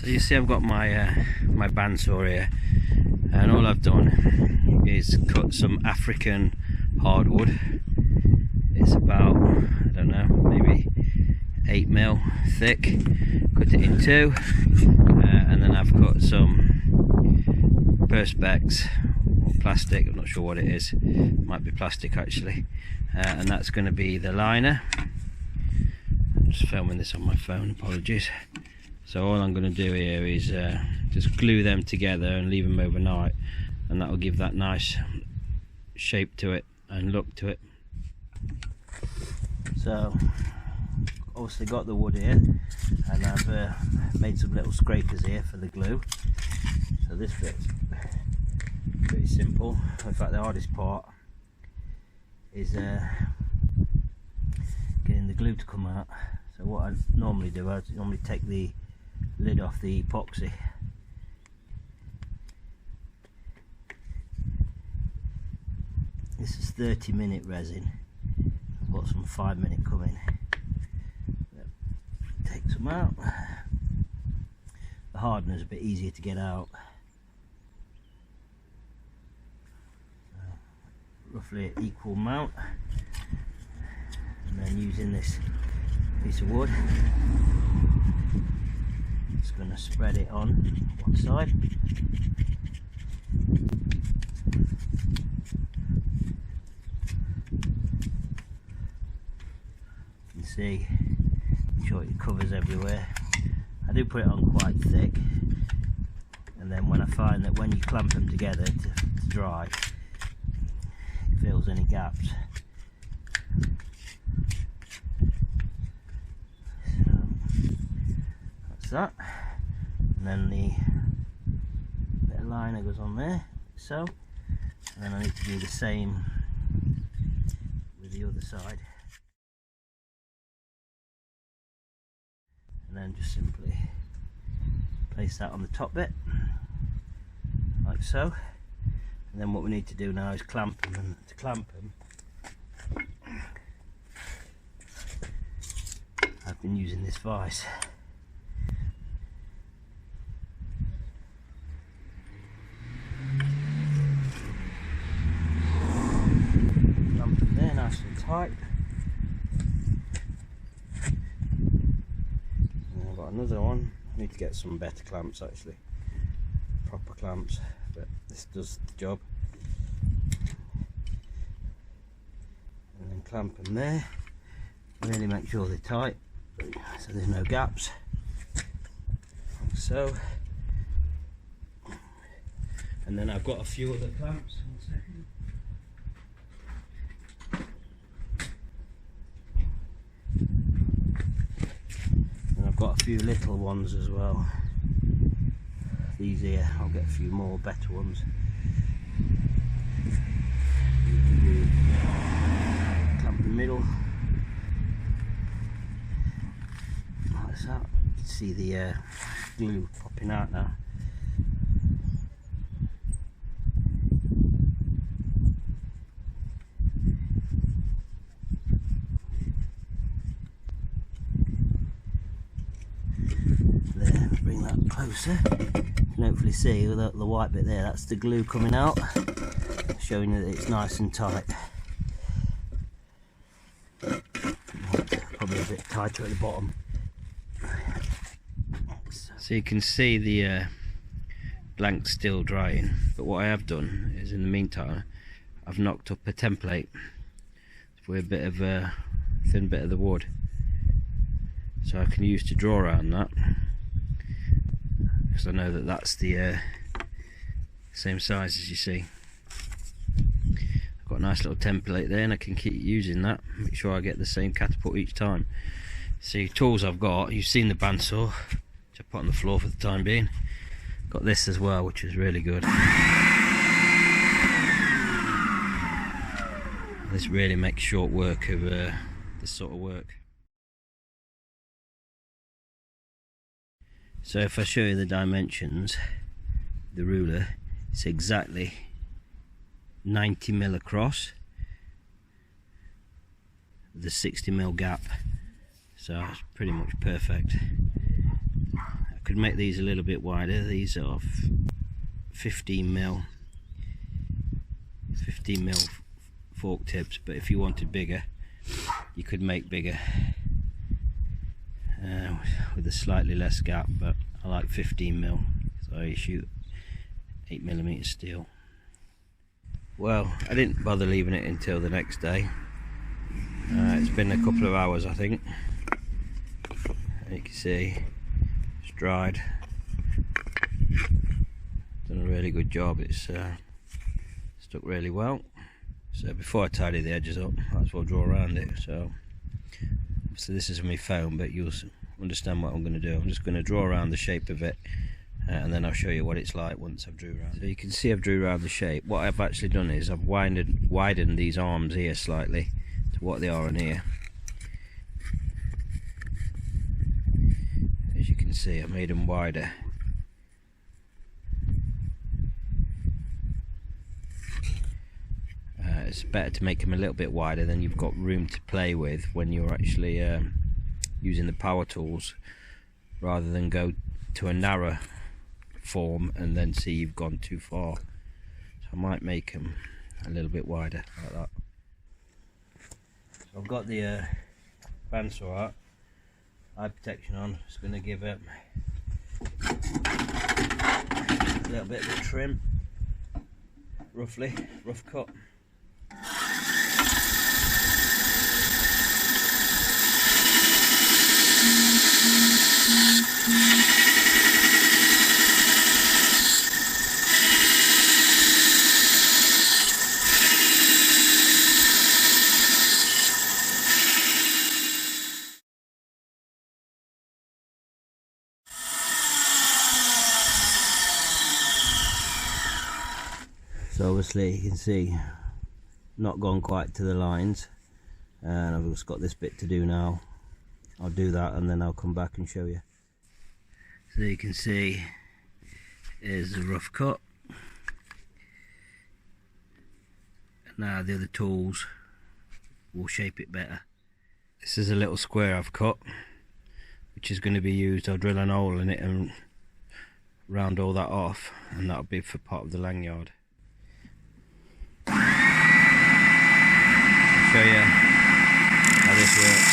So you see I've got my my bandsaw here, and all I've done is cut some African hardwood. It's about, I don't know, maybe 8mm thick. Cut it in two, and then I've cut some perspex or plastic, I'm not sure what it is, it might be plastic actually, and that's going to be the liner. I'm just filming this on my phone, apologies. So all I'm going to do here is just glue them together and leave them overnight, and that will give that nice shape to it and look to it. So obviously got the wood here, and I've made some little scrapers here for the glue. So this bit's pretty simple. In fact, the hardest part is getting the glue to come out. So what I normally do, I normally take the lid off the epoxy. This is 30-minute resin. I've got some 5-minute coming. Take some out. The hardener is a bit easier to get out. So, roughly an equal amount, and then using this piece of wood, just going to spread it on one side. You can see, make sure it covers everywhere. I do put it on quite thick, and then when I find that when you clamp them together to dry, it fills any gaps. So that's that, and then the bit of liner goes on there, so, and then I need to do the same with the other side. And then just simply place that on the top bit, like so. And then what we need to do now is clamp them, and to clamp them I've been using this vise. Clamp them there nice and tight. Another one. I need to get some better clamps actually, proper clamps, but this does the job. And then clamp them there, really make sure they're tight so there's no gaps, like so. And then I've got a few other clamps. One second. Got a few little ones as well. These here, I'll get a few more better ones. Clamp the middle. Like that. You can see the glue popping out now. There, bring that closer. You can hopefully see with the white bit there, that's the glue coming out, showing you that it's nice and tight. Probably a bit tighter at the bottom. So you can see the blank still drying, but what I have done is in the meantime I've knocked up a template with a bit of a thin bit of the wood, so I can use to draw around that, because I know that that's the same size as you see. I've got a nice little template there, and I can keep using that, make sure I get the same catapult each time. See, tools I've got, you've seen the bandsaw, which I put on the floor for the time being. Got this as well, which is really good. This really makes short work of this sort of work. So if I show you the dimensions, the ruler, it's exactly 90mm across with a 60mm gap, so it's pretty much perfect. I could make these a little bit wider. These are 15mm fork tips, but if you wanted bigger, you could make bigger with a slightly less gap, but I like 15mm, so I shoot 8mm steel. Well, I didn't bother leaving it until the next day. It's been a couple of hours, I think. You can see it's dried. Done a really good job. It's stuck really well. So before I tidy the edges up, I might as well draw around it. So this is my phone, but you'll understand what I'm going to do. I'm just going to draw around the shape of it, and then I'll show you what it's like once I've drew around. So you can see I've drew around the shape. What I've actually done is I've widened these arms here slightly to what they are in here. As you can see, I've made them wider. It's better to make them a little bit wider, then you've got room to play with when you're actually using the power tools, rather than go to a narrow form and then see you've gone too far. So I might make them a little bit wider like that. So I've got the bandsaw eye protection on. It's going to give it a little bit of a trim, rough cut. So obviously you can see not gone quite to the lines, and I've just got this bit to do now. I'll do that and then I'll come back and show you. So you can see here's the rough cut. Now the other tools will shape it better. This is a little square I've cut, which is going to be used. I'll drill an hole in it and round all that off, and that'll be for part of the lanyard. Show you how this works.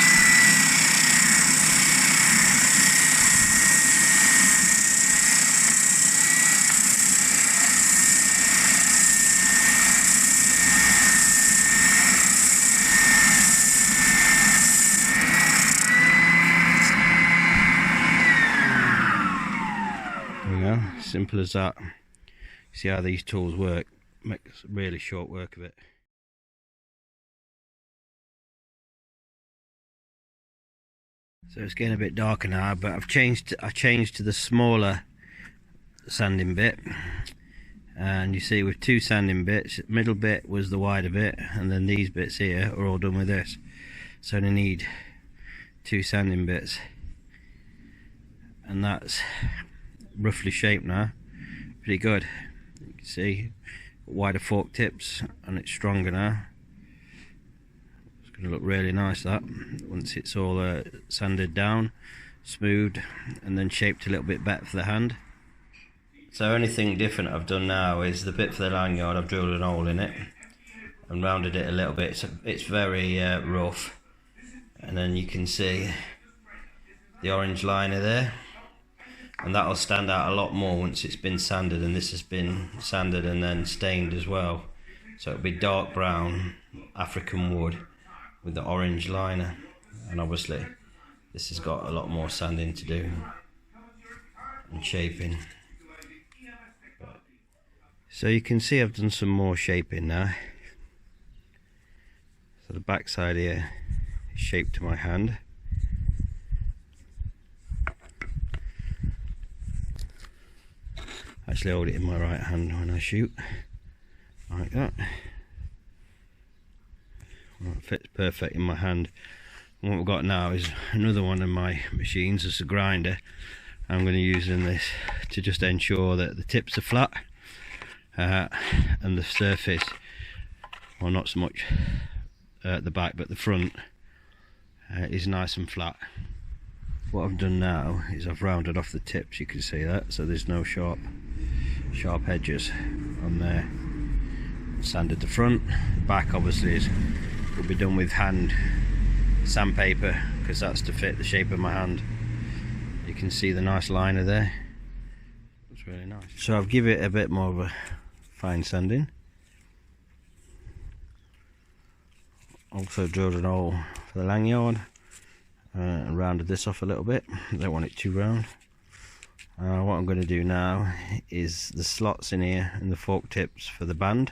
There we go, simple as that. See how these tools work, makes really short work of it. So it's getting a bit darker now, but I changed to the smaller sanding bit, and you see with two sanding bits, middle bit was the wider bit, and then these bits here are all done with this. So they need two sanding bits, and that's roughly shaped now, pretty good. You can see wider fork tips, and it's stronger now. Going to look really nice that once it's all sanded down, smoothed, and then shaped a little bit better for the hand. So anything different I've done now is the bit for the lanyard. I've drilled an hole in it and rounded it a little bit. So it's very rough, and then you can see the orange liner there, and that'll stand out a lot more once it's been sanded, and this has been sanded and then stained as well. So it'll be dark brown African wood with the orange liner, and obviously this has got a lot more sanding to do and shaping. So you can see I've done some more shaping now. So the back side here is shaped to my hand. Actually hold it in my right hand when I shoot, like that. Well, it fits perfect in my hand. And what we've got now is another one of my machines. It's a grinder. I'm going to use in this to just ensure that the tips are flat, and the surface, well, not so much at the back but the front, is nice and flat. what I've done now is I've rounded off the tips, you can see that, so there's no sharp edges on there. Sanded the front, the back obviously will be done with hand sandpaper, because that's to fit the shape of my hand. You can see the nice liner there, it's really nice. So I've given it a bit more of a fine sanding. Also drilled an hole for the lanyard and rounded this off a little bit. I don't want it too round. What I'm going to do now is the slots in here and the fork tips for the band,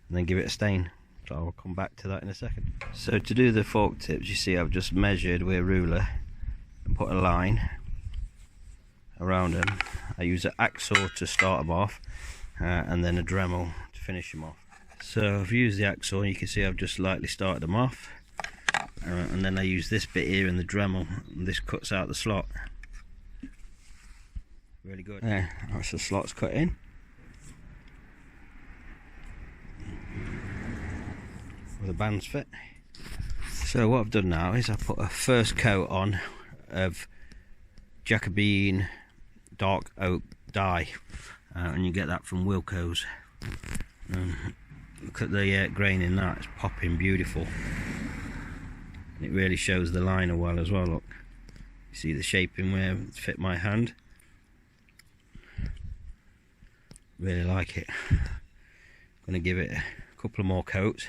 and then give it a stain. So I'll come back to that in a second. So to do the fork tips, you see I've just measured with a ruler and put a line around them. I use an axle to start them off and then a Dremel to finish them off. So I've used the axle, and you can see I've just lightly started them off, and then I use this bit here in the Dremel, and this cuts out the slot. Really good. There, that's the slots cut in. Where the bands fit. So what I've done now is I put a first coat on of Jacobean dark oak dye, and you get that from Wilko's. Look at the grain in that, it's popping beautiful. And it really shows the liner well as well, look. You see the shaping where it fit my hand. Really like it. I'm going to give it a couple of more coats,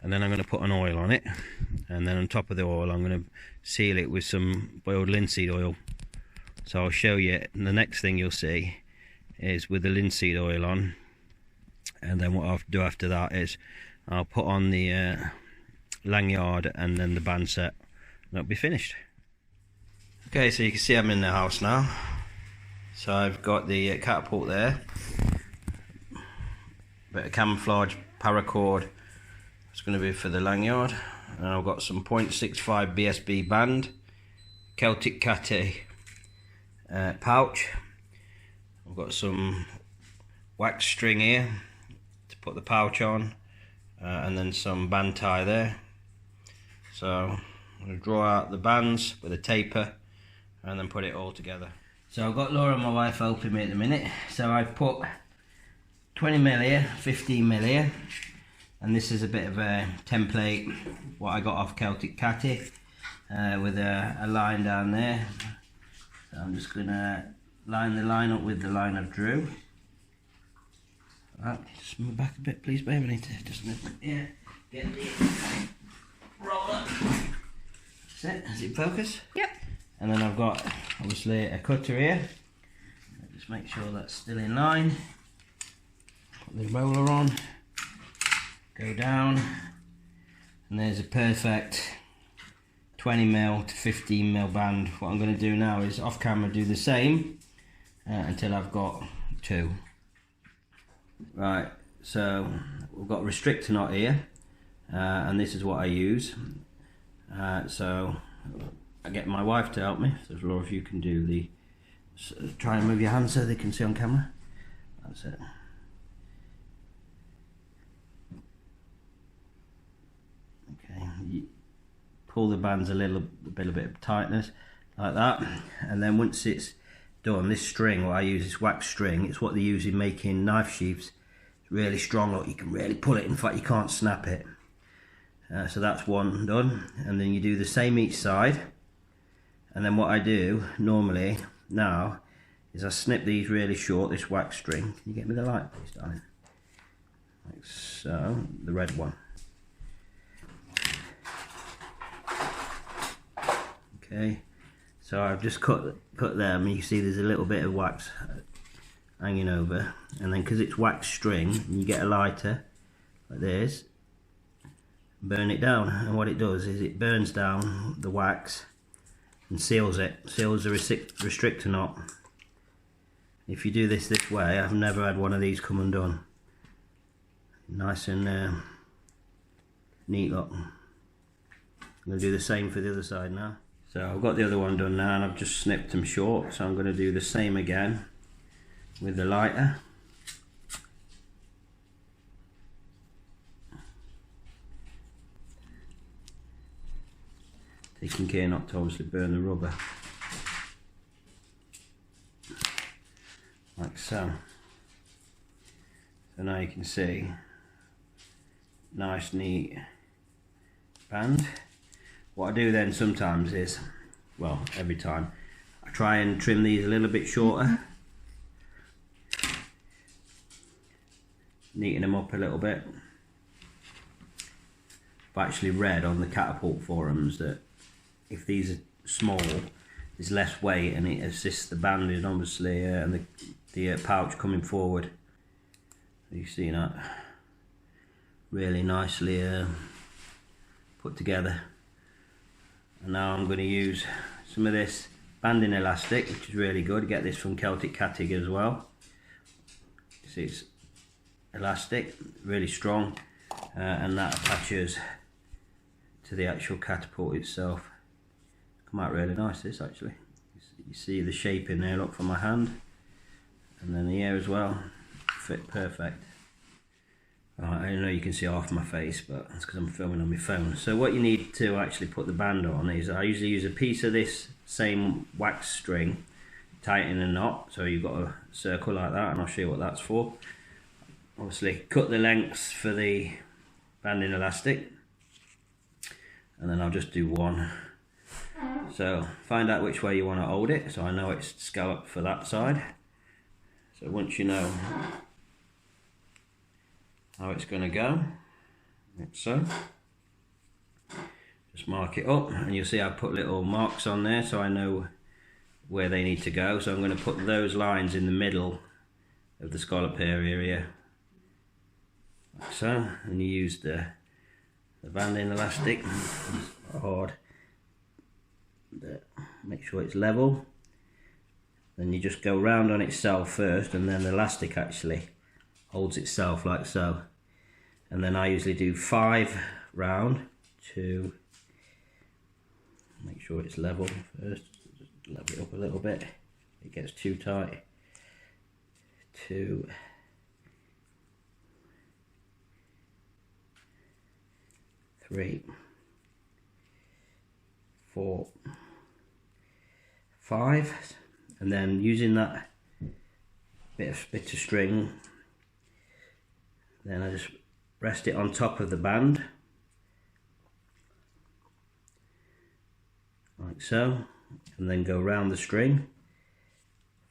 and then I'm going to put an oil on it, and then on top of the oil I'm going to seal it with some boiled linseed oil. So I'll show you, and the next thing you'll see is with the linseed oil on, and then what I'll do after that is I'll put on the lanyard and then the band set, and that'll be finished. Okay, so you can see I'm in the house now. So I've got the Catapult there, bit of camouflage paracord, it's going to be for the lanyard, and I've got some 0.65 BSB band, Celtic Catty pouch, I've got some wax string here to put the pouch on, and then some band tie there. So I'm going to draw out the bands with a taper and then put it all together. So I've got Laura, my wife, helping me at the minute. So I've put 20mm here, 15mm here, and this is a bit of a template what I got off Celtic Catty, with a line down there. So I'm just going to line the line up with the line I've drew. Right, just move back a bit please babe, I need to just move, yeah, get the roller. That's it, does it focus? Yep. And then I've got obviously a cutter here, just make sure that's still in line. Put the roller on, go down, and there's a perfect 20mm to 15mm band. What I'm going to do now is off camera do the same until I've got two. Right, so we've got a restrictor knot here, and this is what I use. So I get my wife to help me. So Laura, if you can do the, try and move your hand so they can see on camera. That's it. Okay, you pull the bands a bit of tightness like that, and then once it's done, this string, what I use is wax string. It's what they use in making knife sheaths. It's really strong, look, you can really pull it, in fact you can't snap it. So that's one done, and then you do the same each side. And then what I do normally now is I snip these really short, this wax string. Can you get me the light please darling? Like so, the red one. Okay, so I've just cut them, and you can see there's a little bit of wax hanging over, and then because it's wax string, you get a lighter like this, burn it down, and what it does is it burns down the wax and seals it, seals the restrictor knot. If you do this way, I've never had one of these come undone. Nice and neat look. I'm going to do the same for the other side now. So I've got the other one done now, and I've just snipped them short, so I'm going to do the same again with the lighter. Taking care not to obviously burn the rubber. so. So now you can see, nice neat band. What I do then sometimes is, well, every time, I try and trim these a little bit shorter, neaten them up a little bit. I've actually read on the Catapult forums that if these are small, there's less weight and it assists the banding obviously, and the pouch coming forward. You see that really nicely put together. And now I'm going to use some of this banding elastic, which is really good. Get this from Celtic Cattig as well. You see it's elastic, really strong, and that attaches to the actual Catapult itself. Come out really nice, this actually. You see the shape in there, look, for my hand, and then the ear as well. Fit perfect. I know you can see half my face, but that's because I'm filming on my phone. So what you need to actually put the band on is, I usually use a piece of this same wax string, tighten a knot, so you've got a circle like that, and I'll show you what that's for. Obviously cut the lengths for the banding elastic, and then I'll just do one. So find out which way you want to hold it, so I know it's scalloped for that side. So once you know how it's going to go, like so, just mark it up, and you'll see I put little marks on there so I know where they need to go. So I'm going to put those lines in the middle of the scallop area here, like so, and you use the banding elastic hard, make sure it's level. Then you just go round on itself first, and then the elastic actually holds itself like so. And then I usually do 5 round to make sure it's level first. Just level it up a little bit. It gets too tight. 2, 3, 4, 5. And then using that bit of string, then I just rest it on top of the band, like so, and then go round the string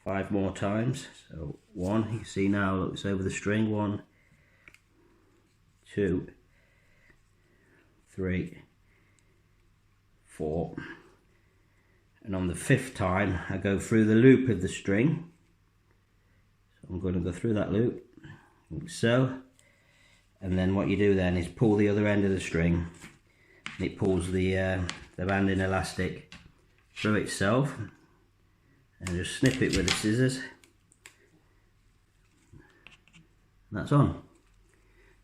5 more times. So 1, you can see now, look, it's over the string. 1, 2, 3, 4. And on the 5th time I go through the loop of the string. So I'm going to go through that loop, like so, and then what you do then is pull the other end of the string, and it pulls the banding elastic through itself, and just snip it with the scissors, and that's on.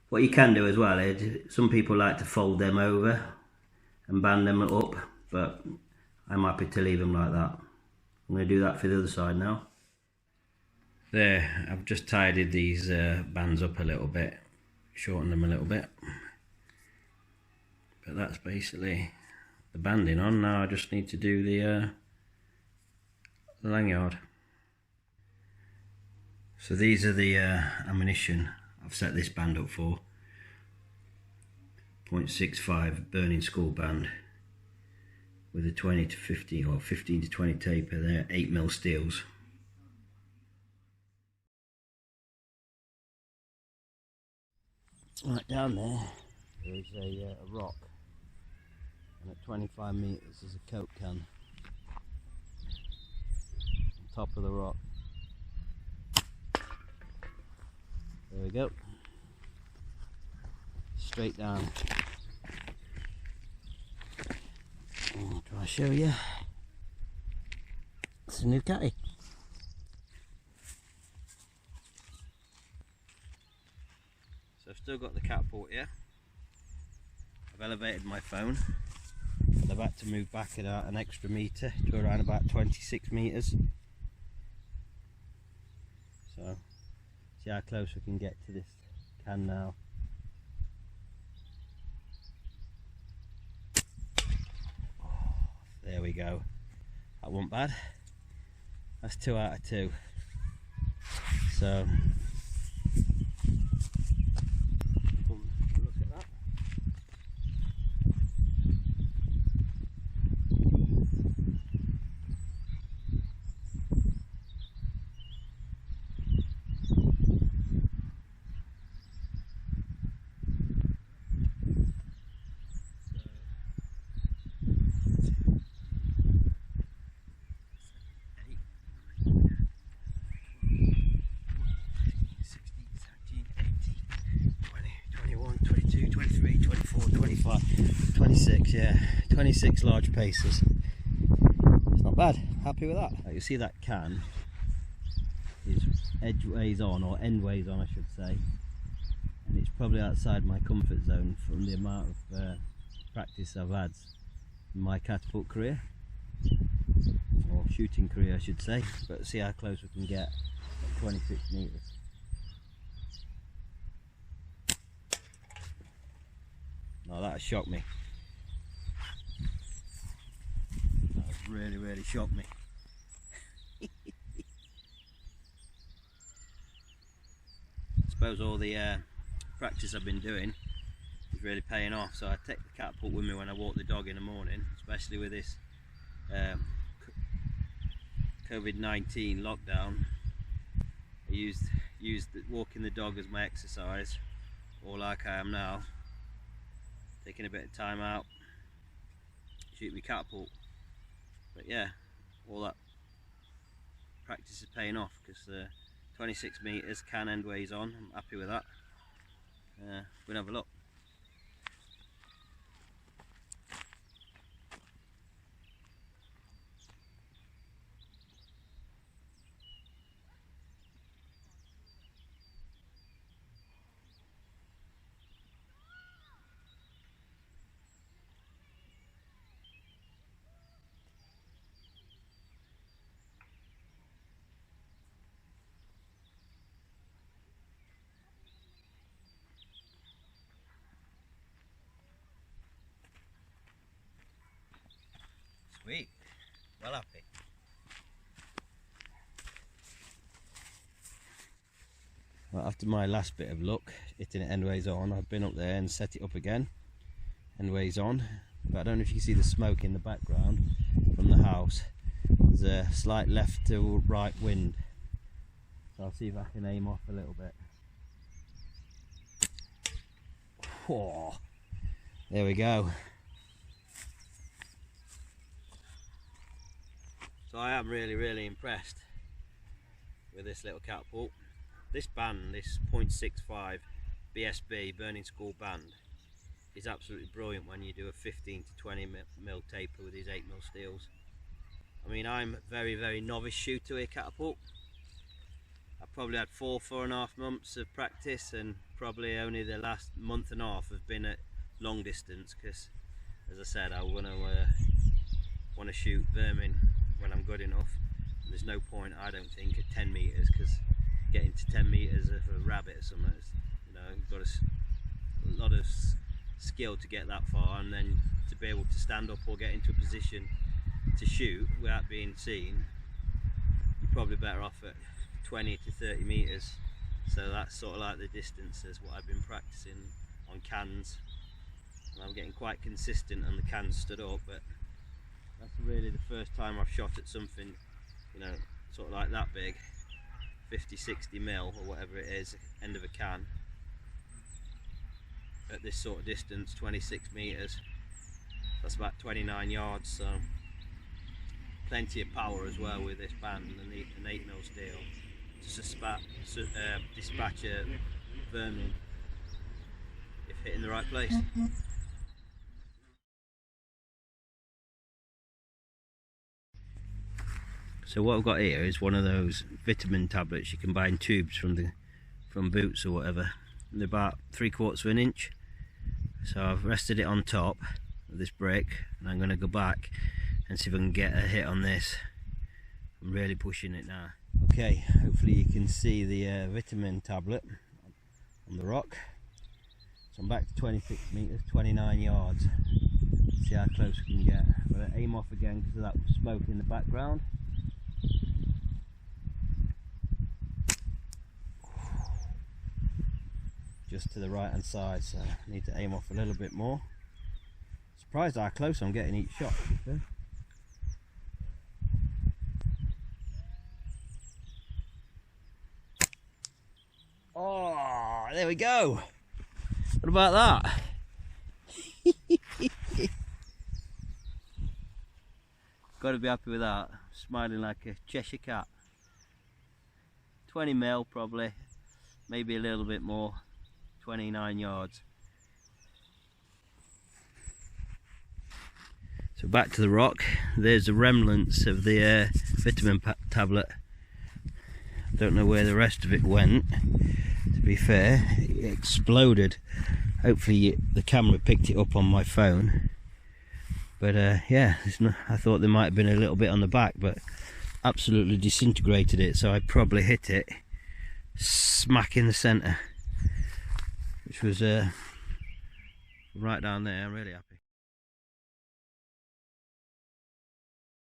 What you can do as well is, some people like to fold them over and band them up, but I'm happy to leave them like that. I'm going to do that for the other side now. There, I've just tidied these bands up a little bit, shortened them a little bit. But that's basically the banding on. Now I just need to do the lanyard. So these are the ammunition I've set this band up for. 0.65 burning skull band with a 20 to 50 or 15 to 20 taper there, 8mm steels. Right down there is a rock, and at 25 metres there's a Coke can on top of the rock. There we go, straight down. I'll try to show you. It's a new caddy. So I've still got the Catapult here. I've elevated my phone, and I've had to move back an extra metre to around about 26 metres. So see how close we can get to this can now. There we go. That wasn't bad. That's 2 out of 2. So look at that. Yeah, 26 large paces. It's not bad, happy with that. You see that can is edgeways on, or endways on I should say, and it's probably outside my comfort zone from the amount of practice I've had in my catapult career, or shooting career I should say. But see how close we can get at 26 metres. No, that shocked me. Really shocked me. I suppose all the practice I've been doing is really paying off. So I take the catapult with me when I walk the dog in the morning, especially with this COVID-19 lockdown. I used walking the dog as my exercise, or like I am now, taking a bit of time out, shoot my catapult. But yeah, all that practice is paying off, because 26 metres, can endways on, I'm happy with that. We'll have a look. Sweet, well happy. Well, after my last bit of luck hitting it endways on, I've been up there and set it up again, endways on. But I don't know if you can see the smoke in the background from the house. There's a slight left to right wind, so I'll see if I can aim off a little bit. Whoa, there we go. So I am really impressed with this little catapult. This band, this .65 BSB Burning School band, is absolutely brilliant when you do a 15 to 20 mil taper with these 8mm steels. I mean, I'm a very novice shooter with catapult. I've probably had 4.5 months of practice, and probably only the last month and a half have been at long distance, because as I said, I want to shoot vermin when I'm good enough. There's no point, I don't think, at 10 metres, because getting to 10 metres of a rabbit or something, you know, you've got a lot of skill to get that far, and then to be able to stand up or get into a position to shoot without being seen, you're probably better off at 20 to 30 metres. So that's sort of like the distances what I've been practicing on cans, and I'm getting quite consistent on the cans stood up. But that's really the first time I've shot at something, you know, sort of like that big, 50-60 mil or whatever it is, end of a can, at this sort of distance, 26 metres. That's about 29 yards, so plenty of power as well with this band and an 8mm steel to dispatch a vermin if hit in the right place. So what I've got here is one of those vitamin tablets you can buy in tubes from Boots or whatever. They're about 3/4 of an inch. So I've rested it on top of this brick, and I'm going to go back and see if I can get a hit on this. I'm really pushing it now. Okay, hopefully you can see the vitamin tablet on the rock. So I'm back to 26 metres, 29 yards. See how close we can get. I'm going to aim off again because of that smoke in the background. just to the right hand side, so I need to aim off a little bit more. Surprised how close I'm getting each shot. Okay. Oh, there we go. What about that? Got to be happy with that. Smiling like a Cheshire cat. 20 mil probably, maybe a little bit more. 29 yards. So back to the rock. There's the remnants of the vitamin tablet. Don't know where the rest of it went, to be fair. It exploded. Hopefully the camera picked it up on my phone. But yeah, I thought there might have been a little bit on the back, but absolutely disintegrated it, so I probably hit it smack in the centre, which was right down there. I'm really happy.